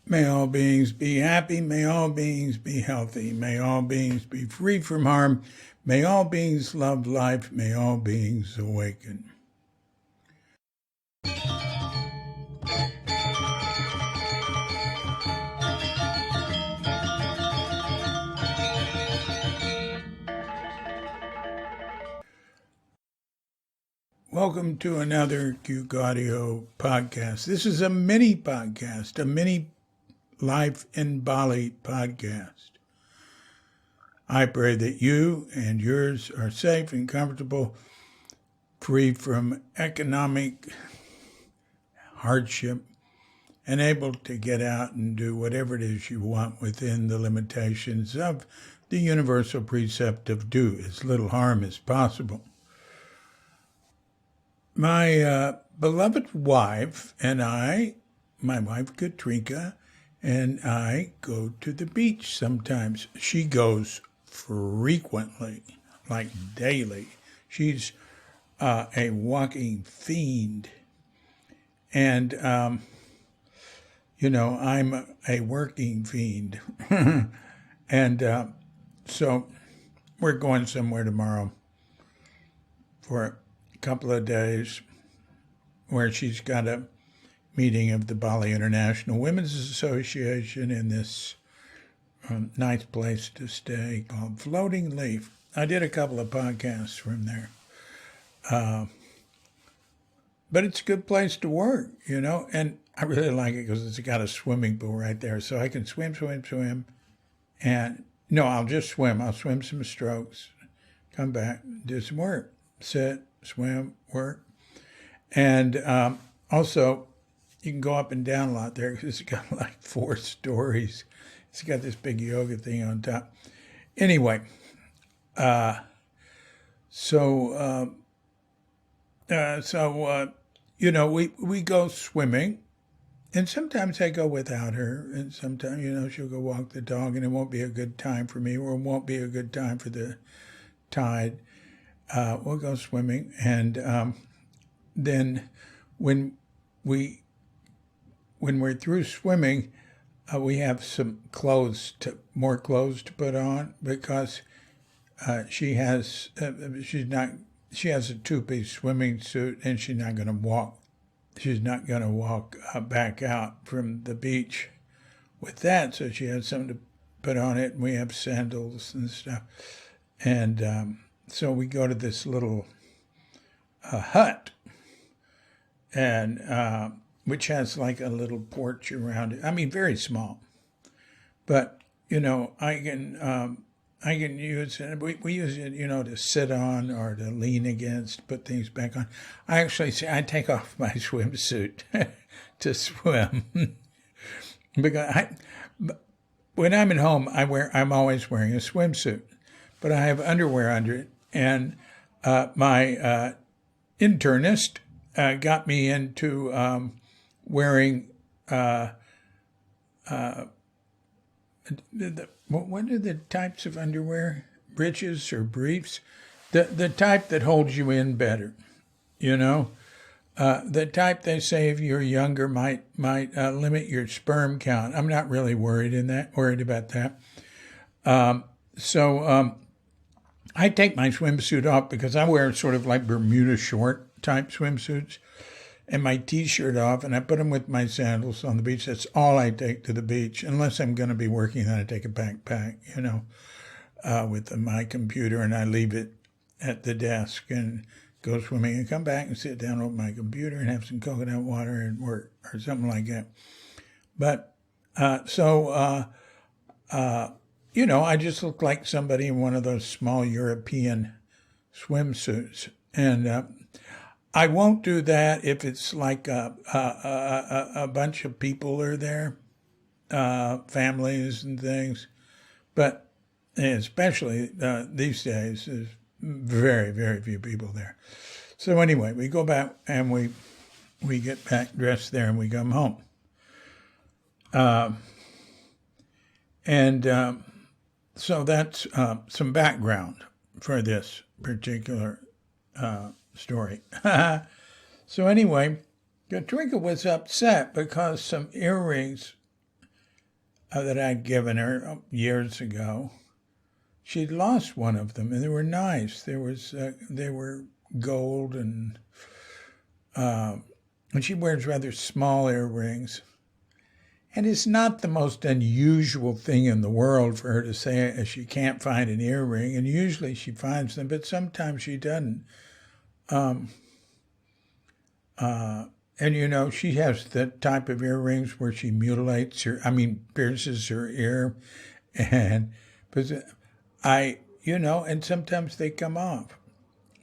May all beings be happy. May all beings be healthy. May all beings be free from harm. May all beings love life. May all beings awaken. Welcome to another Cuke Audio podcast. This is a mini podcast, a mini Life in Bali podcast. I pray that you and yours are safe and comfortable, free from economic hardship, and able to get out and do whatever it is you want within the limitations of the universal precept of do as little harm as possible. My beloved wife and I, my wife Katrinka, and I go to the beach sometimes. She goes frequently, like daily. She's a walking fiend. And, I'm a working fiend. And so we're going somewhere tomorrow for couple of days where she's got a meeting of the Bali International Women's Association in this nice place to stay called Floating Leaf. I did a couple of podcasts from there. But it's a good place to work, and I really like it because it's got a swimming pool right there. So I can swim. And no, I'll just swim. I'll swim some strokes, come back, do some work, sit, swim, work. And also, you can go up and down a lot there because it's got like 4 stories. It's got this big yoga thing on top. Anyway, we go swimming. And sometimes I go without her. And sometimes, she'll go walk the dog and it won't be a good time for me or it won't be a good time for the tide. We'll go swimming, and then when we're through swimming, we have some more clothes to put on because she has a 2-piece swimming suit, and she's not going to walk. She's not going to walk back out from the beach with that, so she has something to put on it, and we have sandals and stuff, and so we go to this little hut, and which has like a little porch around it. I mean, very small, but I can use it. We use it, to sit on or to lean against, put things back on. I take off my swimsuit to swim because when I'm at home, I'm always wearing a swimsuit, but I have underwear under it. And my internist got me into wearing what are the types of underwear? Breeches or briefs? The type that holds you in better, the type they say if you're younger might limit your sperm count. I'm not really worried about that. I take my swimsuit off because I wear sort of like Bermuda short type swimsuits, and my T-shirt off, and I put them with my sandals on the beach. That's all I take to the beach, unless I'm going to be working. Then I take a backpack, with my computer, and I leave it at the desk and go swimming and come back and sit down with my computer and have some coconut water and work or something like that. But I just look like somebody in one of those small European swimsuits. And I won't do that if it's like a bunch of people are there, families and things. But especially these days, there's very, very few people there. So anyway, we go back and we get back dressed there and we come home. So that's some background for this particular story. So anyway, Katrinka was upset because some earrings that I'd given her years ago. She'd lost one of them, and they were nice. They were gold, and she wears rather small earrings. And it's not the most unusual thing in the world for her to say she can't find an earring, and usually she finds them, but sometimes she doesn't. And she has the type of earrings where she pierces her ear, and and sometimes they come off.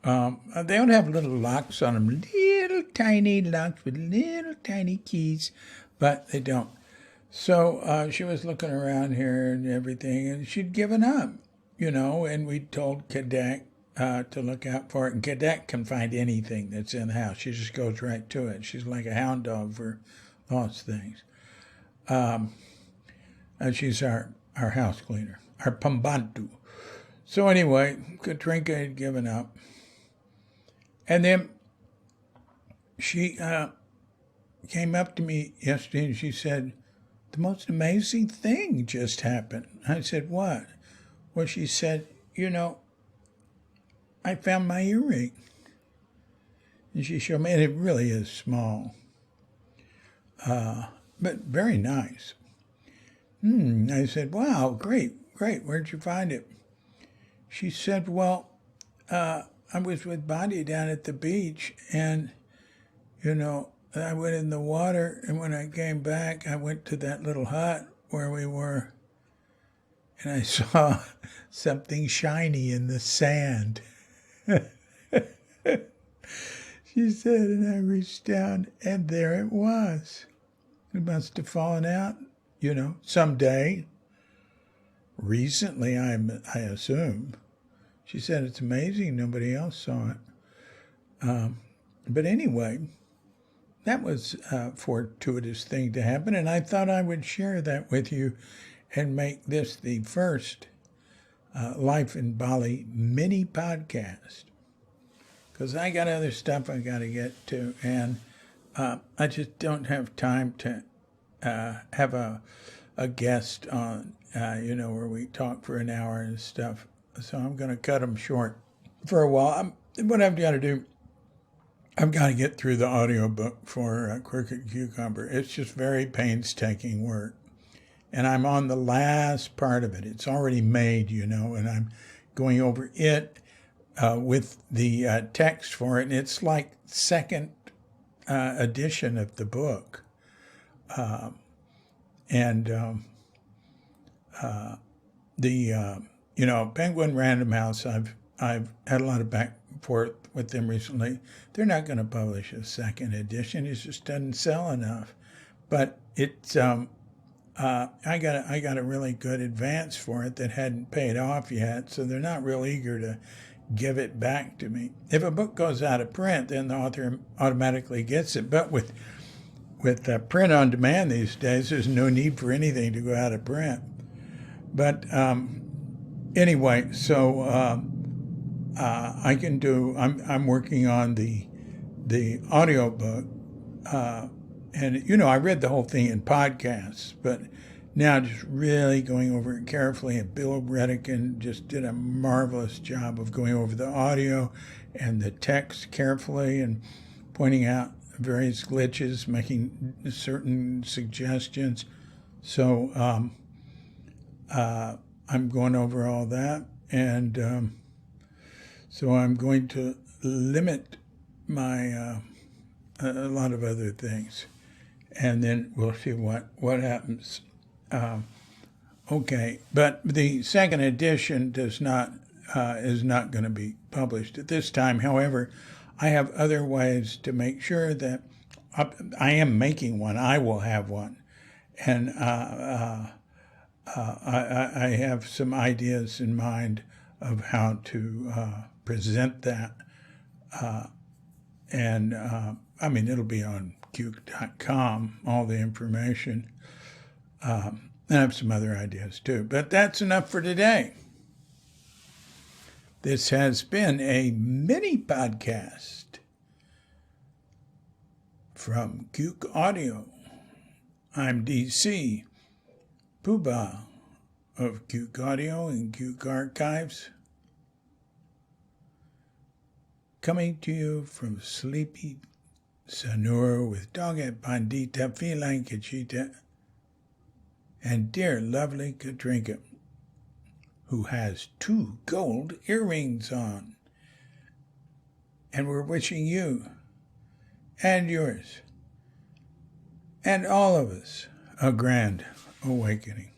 They don't have little locks on them, little tiny locks with little tiny keys, but they don't. So she was looking around here and everything, and she'd given up, and we told Cadet to look out for it. And Cadet can find anything that's in the house. She just goes right to it. She's like a hound dog for lost things. And she's our house cleaner, our pambantu. So anyway, Katrinka had given up. And then she came up to me yesterday and she said, "The most amazing thing just happened." I said, "What?" Well, she said, "I found my earring." And she showed me, and it really is small, but very nice. I said, "Wow, great. Where'd you find it?" She said, "Well, I was with Bali down at the beach, and, I went in the water, and when I came back, I went to that little hut where we were, and I saw something shiny in the sand." She said, and I reached down, and there it was. It must have fallen out, someday. Recently, I assume. She said, "It's amazing nobody else saw it." But anyway, that was a fortuitous thing to happen, and I thought I would share that with you and make this the first Life in Bali mini podcast, because I got other stuff I got to get to, and I just don't have time to have a guest on, where we talk for an hour and stuff. So I'm going to cut them short for a while. What I've got to do, I've got to get through the audiobook for Crooked Cucumber. It's just very painstaking work. And I'm on the last part of it. It's already made, and I'm going over it with the text for it. And it's like second edition of the book. Penguin Random House, I've had a lot of back and forth with them recently. They're not going to publish a second edition. It just doesn't sell enough. But it's I got a really good advance for it that hadn't paid off yet, so they're not real eager to give it back to me. If a book goes out of print, then the author automatically gets it. But with print on demand these days, there's no need for anything to go out of print. But anyway, so I can do. I'm working on the audiobook, and I read the whole thing in podcasts, but now just really going over it carefully. And Bill Redican just did a marvelous job of going over the audio and the text carefully and pointing out various glitches, making certain suggestions. So I'm going over all that, and so I'm going to limit my a lot of other things, and then we'll see what happens. Okay, but the second edition is not going to be published at this time. However, I have other ways to make sure that I am making one. I will have one, and I have some ideas in mind of how to present that. It'll be on Cuke.com, all the information. And I have some other ideas too. But that's enough for today. This has been a mini podcast from Cuke Audio. I'm DC. Poobah of Cute Audio and Cute Archives, coming to you from sleepy Sonora with Doggett Pandita, Feline Cachita, and dear lovely Katrinka, who has 2 gold earrings on. And we're wishing you and yours and all of us a grand awakening.